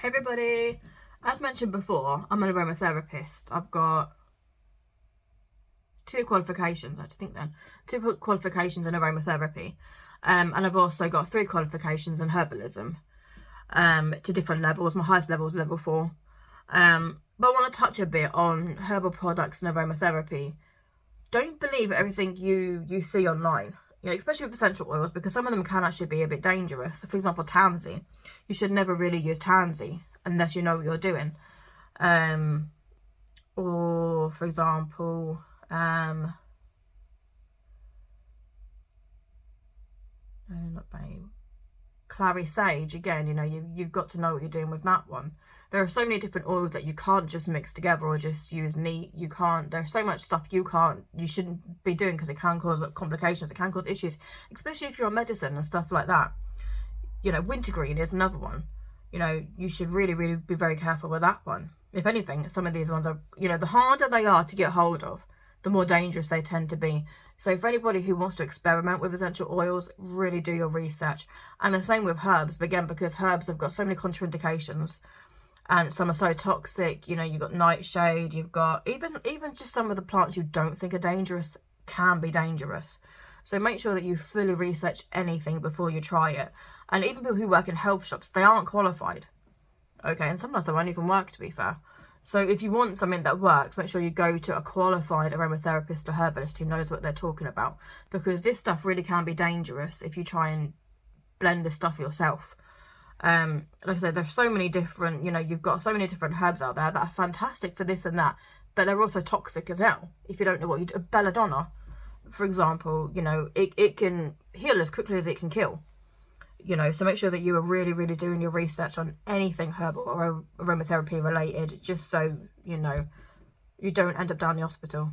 Hey everybody, as mentioned before, I'm an aromatherapist. I've got two qualifications, two qualifications in aromatherapy, and I've also got three qualifications in herbalism, to different levels. My highest level is level 4. But I want to touch a bit on herbal products and aromatherapy. Don't believe everything you see online, especially with essential oils, because some of them can actually be a bit dangerous. For example, tansy. You should never really use tansy unless you know what you're doing. Or for example, clary sage. Again, you've got to know what you're doing with that one. There are so many different oils that you can't just mix together or just use neat. You can't. There's so much stuff you shouldn't be doing, because it can cause complications. It can cause issues, especially if you're on medicine and stuff like that. Wintergreen is another one. You should really, really be very careful with that one. If anything, some of these ones are, the harder they are to get hold of, the more dangerous they tend to be. So for anybody who wants to experiment with essential oils, really do your research. And the same with herbs, again, because herbs have got so many contraindications, and some are so toxic. You've got nightshade, you've got even just some of the plants you don't think are dangerous can be dangerous. So make sure that you fully research anything before you try it. And even people who work in health shops, they aren't qualified. Okay, and sometimes they won't even work, to be fair. So if you want something that works, make sure you go to a qualified aromatherapist or herbalist who knows what they're talking about, because this stuff really can be dangerous if you try and blend this stuff yourself. Like I said, there's so many different, you've got so many different herbs out there that are fantastic for this and that, but they're also toxic as hell if you don't know what you do. Belladonna, for example, it can heal as quickly as it can kill. So make sure that you are really, really doing your research on anything herbal or aromatherapy related, just so you don't end up down the hospital.